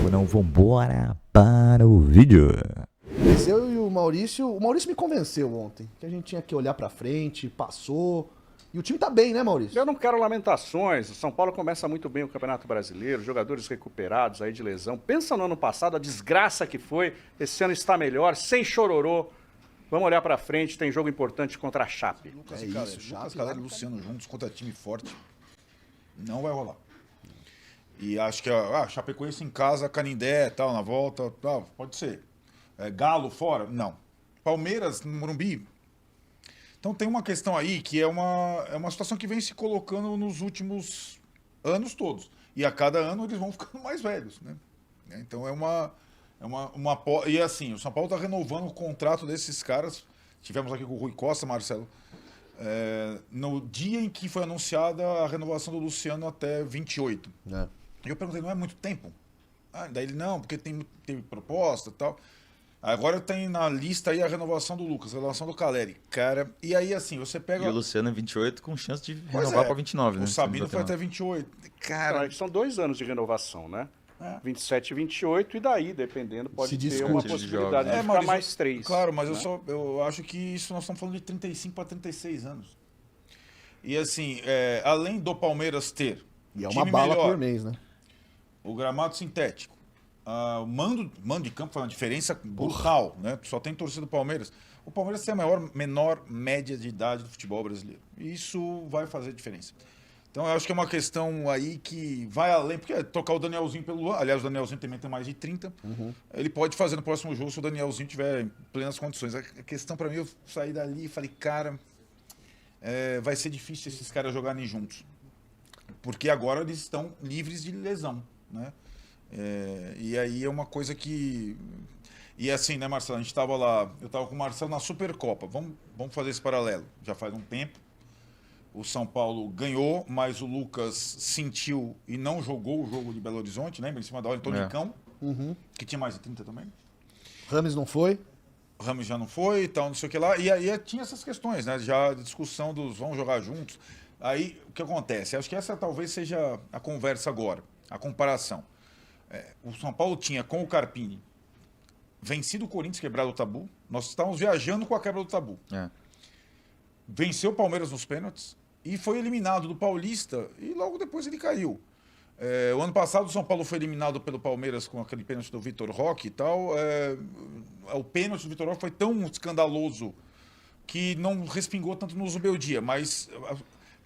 tempo não, vambora para o vídeo. Mas eu e o Maurício me convenceu ontem, que a gente tinha que olhar pra frente, passou, e o time tá bem, né, Maurício? Eu não quero lamentações, o São Paulo começa muito bem o Campeonato Brasileiro, jogadores recuperados aí de lesão. Pensa no ano passado, a desgraça que foi, esse ano está melhor, sem chororô. Vamos olhar pra frente, tem jogo importante contra a Chape. Lucas É e Caleri, isso, Lucas Chape, Caleri e Luciano juntos contra time forte. Não vai rolar. E acho que Chapecoense em casa, Canindé, tal, na volta, tal, pode ser. Galo fora? Não. Palmeiras no Morumbi? Então tem uma questão aí que é uma situação que vem se colocando nos últimos anos todos. E a cada ano eles vão ficando mais velhos, né? Então e assim, o São Paulo está renovando o contrato desses caras. Tivemos aqui com o Rui Costa, Marcelo, no dia em que foi anunciada a renovação do Luciano até 28. É. E eu perguntei, não é muito tempo? Daí ele, não, porque teve proposta e tal. Agora tem na lista aí a renovação do Lucas, a renovação do Caleri. Cara, e aí assim, você pega... E o Luciano é 28 com chance de Pois renovar é, para 29, né? O Sabino foi até 28. Cara, São 2 anos de renovação, né? É. 27 e 28, e daí, dependendo, pode Se ter discute. uma De possibilidade jogos. de mas ficar mais 3. Claro, mas né? eu acho que isso nós estamos falando de 35 para 36 anos. E assim, além do Palmeiras ter E é uma time bala melhor, por mês, né? o gramado sintético, o mando de campo faz uma diferença brutal, né? Só tem torcida do Palmeiras. O Palmeiras tem a menor média de idade do futebol brasileiro. E isso vai fazer diferença. Então eu acho que é uma questão aí que vai além, porque trocar o Danielzinho pelo Luan, aliás, o Danielzinho também tem mais de 30, ele pode fazer no próximo jogo se o Danielzinho tiver em plenas condições. A questão para mim, eu saí dali e falei, cara, vai ser difícil esses caras jogarem juntos. Porque agora eles estão livres de lesão, né? E aí é uma coisa que... E assim, né, Marcelo? A gente estava lá, eu estava com o Marcelo na Supercopa. Vamos fazer esse paralelo. Já faz um tempo. O São Paulo ganhou, mas o Lucas sentiu e não jogou o jogo de Belo Horizonte, lembra? Em cima da hora, em Tonicão, que tinha mais de 30 também. Rames não foi? O Ramos já não foi e tal, não sei o que lá. E aí tinha essas questões, né? Já a discussão dos vão jogar juntos. Aí, o que acontece? Acho que essa talvez seja a conversa agora, a comparação. O São Paulo tinha, com o Carpini, vencido o Corinthians, quebrado o tabu. Nós estávamos viajando com a quebra do tabu. Venceu o Palmeiras nos pênaltis e foi eliminado do Paulista e logo depois ele caiu. O ano passado o São Paulo foi eliminado pelo Palmeiras com aquele pênalti do Vitor Roque e tal. O pênalti do Vitor Roque foi tão escandaloso que não respingou tanto no Zubeldia, mas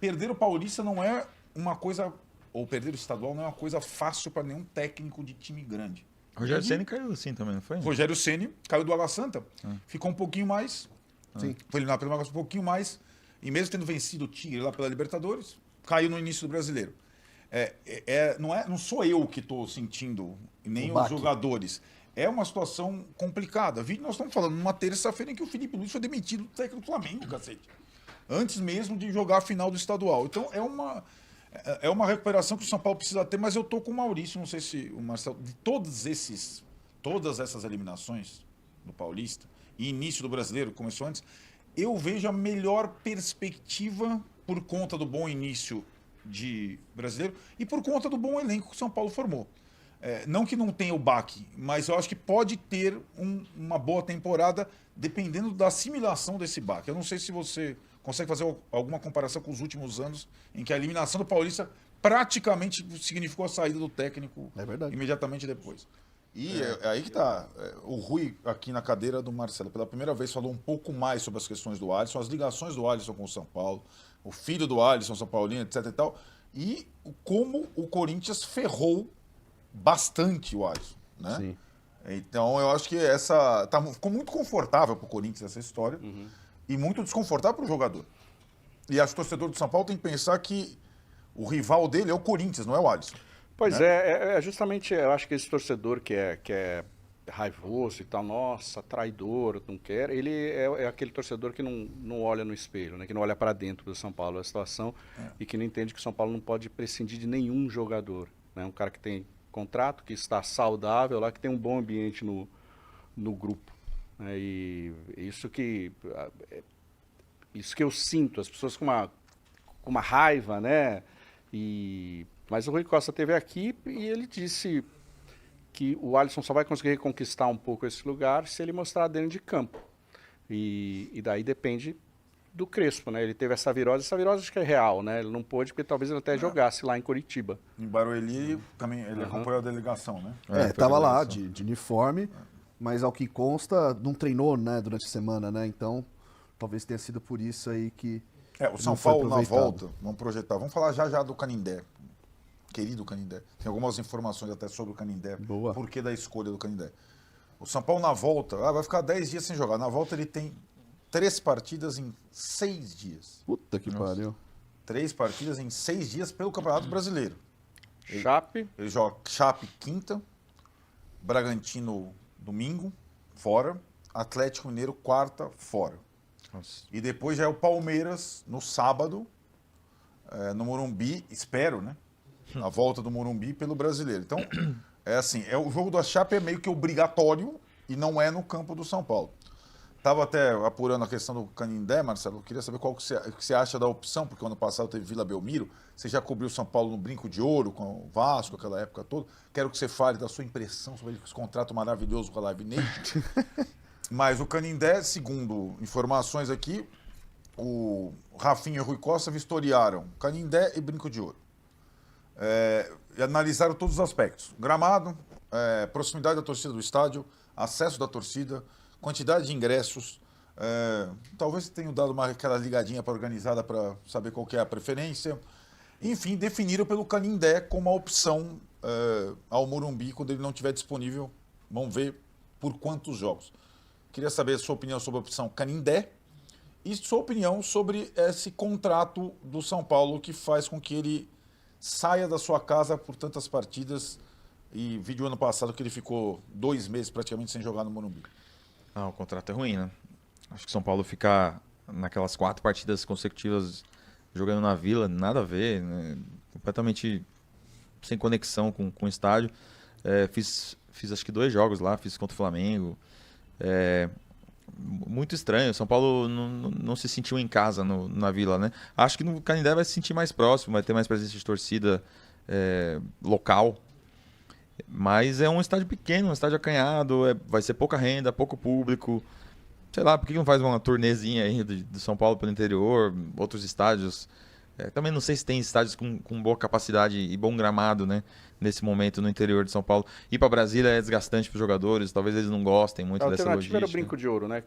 perder o Paulista não é uma coisa, ou perder o estadual não é uma coisa fácil para nenhum técnico de time grande. Rogério Ceni caiu assim também, não foi? Rogério Ceni caiu do Água Santa, ficou um pouquinho mais, Sim. foi eliminado pelo Água Santa um pouquinho mais, e mesmo tendo vencido o Tigre lá pela Libertadores, caiu no início do Brasileiro. Não sou eu que estou sentindo, nem os jogadores. É uma situação complicada. Nós estamos falando numa terça-feira em que o Felipe Luiz foi demitido do técnico do Flamengo, cacete. Antes mesmo de jogar a final do estadual. Então é uma recuperação que o São Paulo precisa ter, mas eu tô com o Maurício, não sei se o Marcelo, de todas essas eliminações do Paulista e início do Brasileiro, começou antes, eu vejo a melhor perspectiva por conta do bom início de Brasileiro e por conta do bom elenco que o São Paulo formou. Não que não tenha o baque, mas eu acho que pode ter uma boa temporada dependendo da assimilação desse baque. Eu não sei se você consegue fazer alguma comparação com os últimos anos em que a eliminação do Paulista praticamente significou a saída do técnico imediatamente depois. E é aí que tá. O Rui, aqui na cadeira do Marcelo, pela primeira vez falou um pouco mais sobre as questões do Alisson, as ligações do Alisson com o São Paulo, o filho do Alisson, São Paulino, etc e tal, e como o Corinthians ferrou bastante o Alisson, né? Sim. Então eu acho que ficou muito confortável pro Corinthians essa história e muito desconfortável pro jogador. E acho que o torcedor do São Paulo tem que pensar que o rival dele é o Corinthians, não é o Alisson. Pois né? é justamente, eu acho que esse torcedor que é raivoso e tal, nossa, traidor, não quer, ele é aquele torcedor que não olha no espelho, né? Que não olha para dentro do São Paulo, a situação, e que não entende que o São Paulo não pode prescindir de nenhum jogador, né? Um cara que tem contrato, que está saudável lá, que tem um bom ambiente no grupo, né? E isso que eu sinto, as pessoas com uma raiva, né? Mas o Rui Costa esteve aqui e ele disse que o Alisson só vai conseguir reconquistar um pouco esse lugar se ele mostrar dentro de campo. E daí depende do Crespo, né? Ele teve essa virose acho que é real, né? Ele não pôde porque talvez ele até jogasse lá em Curitiba. Em Barueri também ele acompanhou a delegação, né? Tava lá de uniforme, mas ao que consta, não treinou, né, durante a semana, né? Então, talvez tenha sido por isso aí que O São Paulo na volta, vamos projetar. Vamos falar já do Canindé. Querido Canindé. Tem algumas informações até sobre o Canindé. Boa. Por que da escolha do Canindé? O São Paulo na volta, vai ficar 10 dias sem jogar. Na volta ele tem 3 partidas em 6 dias. Puta que pariu. 3 partidas em 6 dias pelo Campeonato Brasileiro. Chape. Ele joga Chape quinta, Bragantino domingo, fora, Atlético Mineiro quarta, fora. Nossa. E depois já é o Palmeiras no sábado, no Morumbi, espero, né? A volta do Morumbi pelo Brasileiro. Então, o jogo da Chape é meio que obrigatório e não é no campo do São Paulo. Estava até apurando a questão do Canindé, Marcelo. Eu queria saber qual que você acha da opção, porque ano passado teve Vila Belmiro. Você já cobriu São Paulo no Brinco de Ouro, com o Vasco, aquela época toda. Quero que você fale da sua impressão sobre esse contrato maravilhoso com a Live Nation. Mas o Canindé, segundo informações aqui, o Rafinha e o Rui Costa vistoriaram Canindé e Brinco de Ouro. E analisaram todos os aspectos. Gramado, proximidade da torcida do estádio, acesso da torcida, quantidade de ingressos. Talvez tenham dado aquela ligadinha para organizada para saber qual que é a preferência. Enfim, definiram pelo Canindé como a opção ao Morumbi quando ele não estiver disponível. Vamos ver por quantos jogos. Queria saber a sua opinião sobre a opção Canindé e sua opinião sobre esse contrato do São Paulo que faz com que ele saia da sua casa por tantas partidas e vídeo ano passado que ele ficou 2 meses praticamente sem jogar no Morumbi. O contrato é ruim, né? Acho que São Paulo ficar naquelas 4 partidas consecutivas jogando na Vila, nada a ver, né? Completamente sem conexão com o estádio. Fiz acho que 2 jogos lá, fiz contra o Flamengo. Muito estranho, São Paulo não se sentiu em casa na Vila, né? Acho que no Canindé vai se sentir mais próximo, vai ter mais presença de torcida local. Mas é um estádio pequeno, um estádio acanhado, vai ser pouca renda, pouco público. Sei lá, por que não faz uma turnezinha aí do São Paulo pelo interior, outros estádios? Também não sei se tem estádios com boa capacidade e bom gramado, né? Nesse momento no interior de São Paulo. Ir para Brasília é desgastante para os jogadores, talvez eles não gostem muito dessa logística. A alternativa era o Brinco de Ouro, né?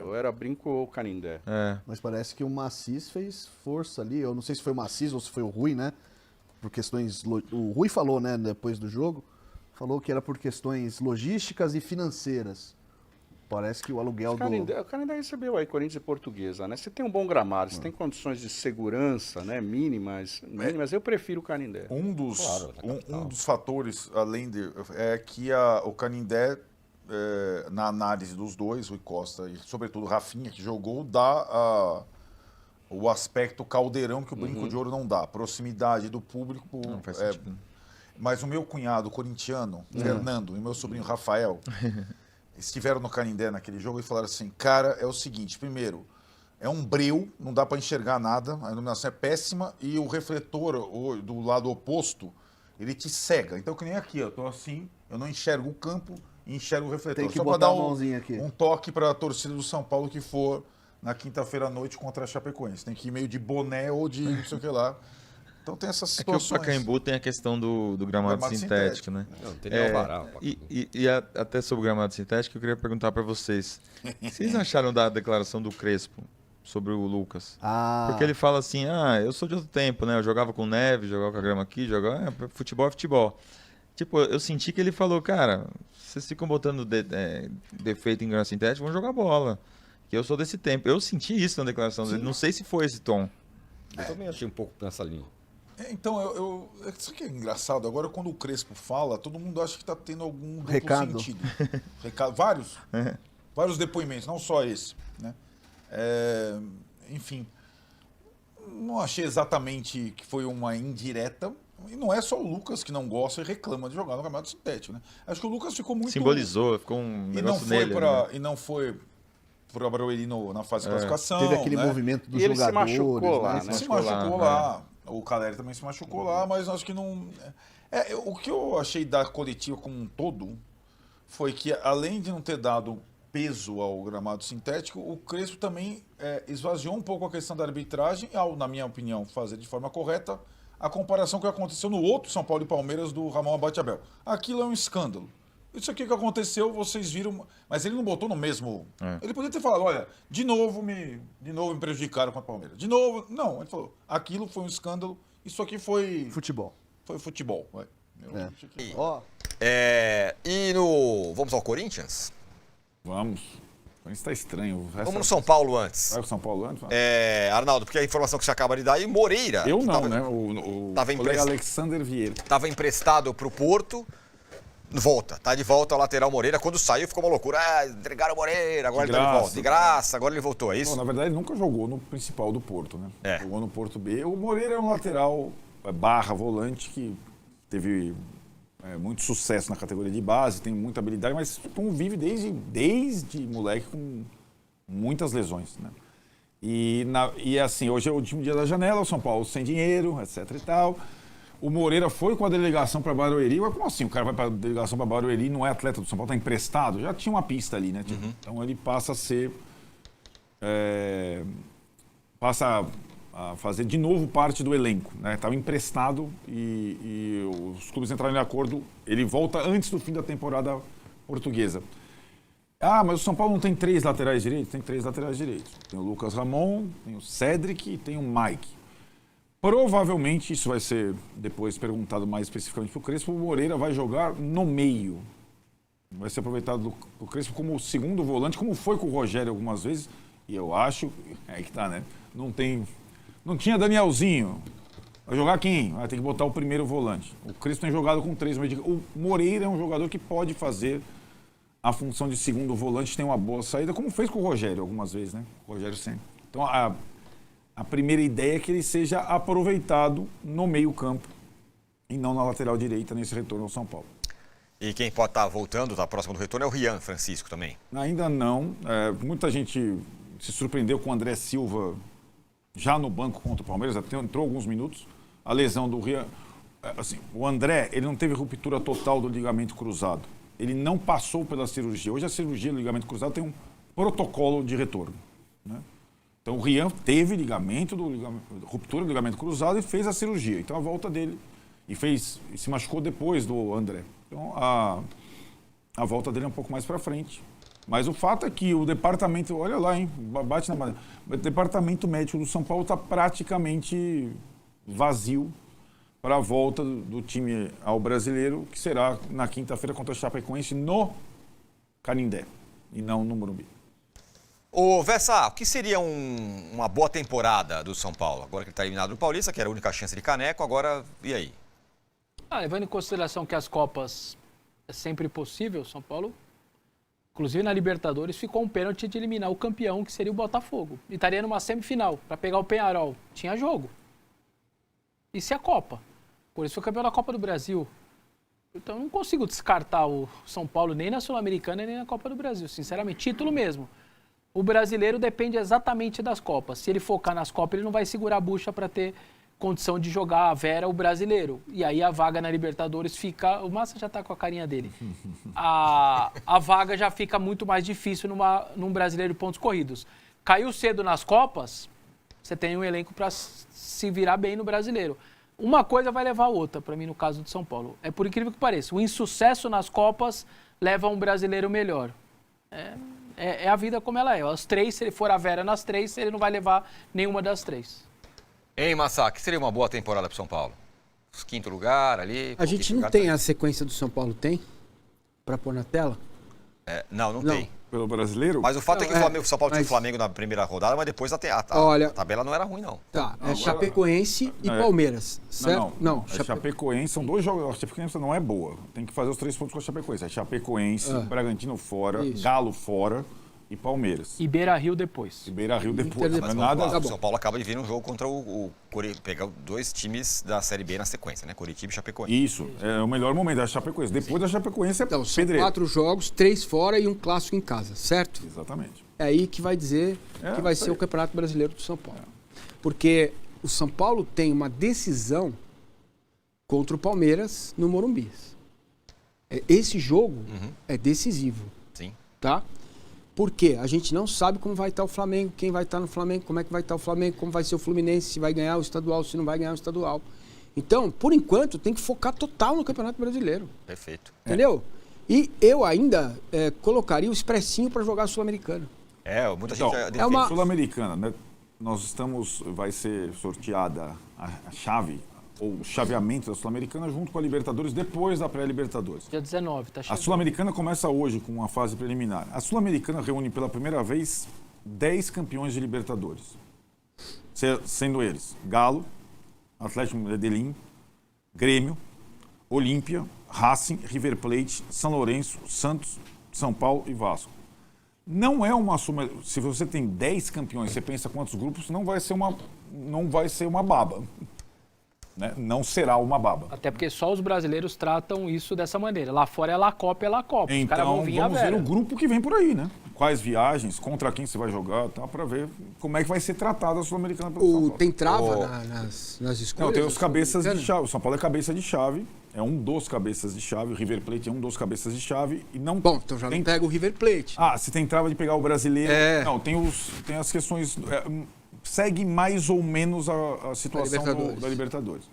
Ou era Brinco ou Canindé. Mas parece que o Macis fez força ali. Eu não sei se foi o Macis ou se foi o Rui, né? Por questões... O Rui falou, né, depois do jogo, falou que era por questões logísticas e financeiras. Parece que o aluguel O Canindé recebeu aí Corinthians e Portuguesa, né? Você tem um bom gramado, você tem condições de segurança, né? Mínimas, eu prefiro o Canindé. Um dos fatores, além de... é que o Canindé, na análise dos dois, Rui Costa e sobretudo Rafinha, que jogou, dá o aspecto caldeirão que o Brinco de Ouro não dá. Proximidade do público. Não faz sentido. Mas o meu cunhado corintiano, Fernando, e meu sobrinho Rafael... estiveram no Canindé naquele jogo e falaram assim, cara, é o seguinte, primeiro, é um breu, não dá para enxergar nada, a iluminação é péssima e o refletor do lado oposto, ele te cega. Então, que nem aqui, eu tô assim, eu não enxergo o campo e enxergo o refletor. Tem que só botar para dar a mãozinha aqui. um toque para a torcida do São Paulo que for na quinta-feira à noite contra a Chapecoense. Tem que ir meio de boné ou de não sei o que lá. Então tem essas situações. Que o Pacaembu tem a questão do gramado sintético, né? Não tem nem alvará. Até sobre o gramado sintético, eu queria perguntar para vocês. Vocês acharam da declaração do Crespo sobre o Lucas? Porque ele fala assim, eu sou de outro tempo, né? Eu jogava com neve, jogava com a grama aqui, futebol é futebol. Tipo, eu senti que ele falou, cara, vocês ficam botando defeito em grama sintética, vão jogar bola. Que eu sou desse tempo. Eu senti isso na declaração dele. Não sei se foi esse tom. Eu também achei um pouco nessa linha. Então, isso que é engraçado. Agora, quando o Crespo fala, todo mundo acha que está tendo algum duplo recado. Sentido. Vários depoimentos, não só esse. Né? Enfim, não achei exatamente que foi uma indireta. E não é só o Lucas que não gosta e reclama de jogar no gramado sintético. Né? Acho que o Lucas ficou muito... Simbolizou, ficou um negócio nele. E não foi para o Barueri na fase de classificação. Teve aquele movimento dos ele jogadores. Se machucou lá, né? né? Se machucou lá. O Caleri também se machucou lá, mas acho que não... O que eu achei da coletiva como um todo foi que, além de não ter dado peso ao gramado sintético, o Crespo também esvaziou um pouco a questão da arbitragem, ao, na minha opinião, fazer de forma correta a comparação que aconteceu no outro São Paulo e Palmeiras do Ramon Abate-Abel. Aquilo é um escândalo. Isso aqui que aconteceu, vocês viram, mas ele não botou no mesmo. Ele poderia ter falado, olha, de novo me prejudicaram com a Palmeiras. De novo, não, ele falou, aquilo foi um escândalo, isso aqui foi Futebol. foi futebol. Ó, E no... Vamos ao Corinthians? Vamos. O Corinthians está estranho. Vamos no São Paulo antes. Vai o São Paulo antes? Arnaldo, porque a informação que você acaba de dar aí, Moreira... Eu não, tava, né? O tava colega Alexander Vieira. Estava emprestado para o Porto, tá de volta ao lateral Moreira. Quando saiu ficou uma loucura. Entregaram o Moreira, agora ele tá de volta. De graça, agora ele voltou, é isso? Bom, na verdade, ele nunca jogou no principal do Porto, né? É. Jogou no Porto B. O Moreira é um lateral barra volante que teve muito sucesso na categoria de base, tem muita habilidade, mas convive desde moleque com muitas lesões, né? E assim, hoje é o último dia da janela, o São Paulo sem dinheiro, etc e tal. O Moreira foi com a delegação para Barueri. Ué, como assim? O cara vai para a delegação para Barueri, não é atleta do São Paulo, está emprestado? Já tinha uma pista ali, né? Então ele passa a ser... passa a fazer de novo parte do elenco, né? Estava emprestado e os clubes entraram em acordo. Ele volta antes do fim da temporada portuguesa. Ah, mas o São Paulo não tem 3 laterais direitos? Tem 3 laterais direitos. Tem o Lucas Ramon, tem o Cedric e tem o Mike. Provavelmente, isso vai ser depois perguntado mais especificamente para o Crespo, o Moreira vai jogar no meio. Vai ser aproveitado do Crespo como segundo volante, como foi com o Rogério algumas vezes. E eu acho, aí que tá, né? Não tinha Danielzinho. Vai jogar quem? Vai ter que botar o primeiro volante. O Crespo tem jogado com 3. O Moreira é um jogador que pode fazer a função de segundo volante, tem uma boa saída, como fez com o Rogério algumas vezes, né? O Rogério sempre. Então, a primeira ideia é que ele seja aproveitado no meio-campo e não na lateral direita nesse retorno ao São Paulo. E quem pode estar voltando, tá próximo do retorno, é o Rian Francisco também. Ainda não. Muita gente se surpreendeu com o André Silva já no banco contra o Palmeiras, até entrou alguns minutos. A lesão do Rian... Assim, o André, ele não teve ruptura total do ligamento cruzado. Ele não passou pela cirurgia. Hoje a cirurgia do ligamento cruzado tem um protocolo de retorno, né? Então o Rian teve ruptura do ligamento cruzado e fez a cirurgia. Então a volta dele e se machucou depois do André. Então a volta dele é um pouco mais para frente. Mas o fato é que o departamento, olha lá, hein, bate na madeira. O departamento médico do São Paulo está praticamente vazio para a volta do time ao Brasileiro, que será na quinta-feira contra a Chapecoense no Canindé e não no Morumbi. Ô, Vessa, o que seria uma boa temporada do São Paulo? Agora que ele está eliminado do Paulista, que era a única chance de caneco, agora, e aí? Levando em consideração que as Copas é sempre possível, São Paulo, inclusive na Libertadores, ficou um pênalti de eliminar o campeão, que seria o Botafogo. E estaria numa semifinal, para pegar o Peñarol. Tinha jogo. E se a Copa? Por isso foi campeão da Copa do Brasil. Então eu não consigo descartar o São Paulo nem na Sul-Americana nem na Copa do Brasil, sinceramente. Título mesmo. O brasileiro depende exatamente das Copas. Se ele focar nas Copas, ele não vai segurar a bucha para ter condição de jogar a Vera o brasileiro. E aí a vaga na Libertadores fica... O Massa já está com a carinha dele. A vaga já fica muito mais difícil num brasileiro de pontos corridos. Caiu cedo nas Copas, você tem um elenco para se virar bem no brasileiro. Uma coisa vai levar a outra, para mim, no caso do São Paulo. É por incrível que pareça. O insucesso nas Copas leva a um brasileiro melhor. É a vida como ela é. As 3, se ele for a Vera nas 3, ele não vai levar nenhuma das 3. Hein, Massa, que seria uma boa temporada para o São Paulo? Quinto lugar ali... A gente não tem a sequência do São Paulo, tem? Para pôr na tela? Não tem. Pelo brasileiro? Mas o fato é que o São Paulo tinha o Flamengo na primeira rodada, mas depois a tabela não era ruim, não. Tá, Chapecoense e Palmeiras, certo? Não. Chapecoense são 2 jogos. A Chapecoense não é boa. Tem que fazer os 3 pontos com a Chapecoense. É Chapecoense, Bragantino fora, isso. Galo fora e Palmeiras. E Beira-Rio depois. depois. Mas não é nada. O São Paulo acaba de vir um jogo contra pegar 2 times da Série B na sequência, né? Curitiba e Chapecoense. Isso, é o melhor momento da Chapecoense. Depois da Chapecoense é então, pedreiro. São 4 jogos, 3 fora e um clássico em casa, certo? Exatamente. É aí que vai dizer que vai ser o Campeonato Brasileiro do São Paulo. Porque o São Paulo tem uma decisão contra o Palmeiras no Morumbi. Esse jogo é decisivo. Sim. Tá? Porque a gente não sabe como vai estar o Flamengo, quem vai estar no Flamengo, como é que vai estar o Flamengo, como vai ser o Fluminense, se vai ganhar o estadual, se não vai ganhar o estadual. Então, por enquanto, tem que focar total no Campeonato Brasileiro. Perfeito. Entendeu? E eu ainda colocaria o Expressinho para jogar Sul-Americano. Muita Então, gente... é uma- Sul-Americana, né? Vai ser sorteada a chave, ou o chaveamento da Sul-Americana junto com a Libertadores, depois da pré-Libertadores. Dia 19, tá A chegando. Sul-Americana começa hoje com uma fase preliminar. A Sul-Americana reúne pela primeira vez 10 campeões de Libertadores. Sendo eles Galo, Atlético Medellín, Grêmio, Olímpia, Racing, River Plate, São Lourenço, Santos, São Paulo e Vasco. Não é uma suma. Se você tem 10 campeões, você pensa quantos grupos, não vai ser uma baba. Né? Não será uma baba. Até porque só os brasileiros tratam isso dessa maneira. Lá fora é La Copa, é La Copa. Os caras Então, vão vir a vamos ver vera. o grupo que vem por aí, né? Quais viagens, contra quem você vai jogar, tá? Para ver como é que vai ser tratada a Sul-Americana pelo São Paulo. Tem trava nas escolhas? Não, tem os da cabeças de Sul-Americana? chave. O São Paulo é cabeça de chave, é um dos cabeças de chave. O River Plate é um dos cabeças de chave. E não Bom, então já não pega o River Plate. se tem trava de pegar o brasileiro. Não, tem as questões. Segue mais ou menos a situação Libertadores. da Libertadores.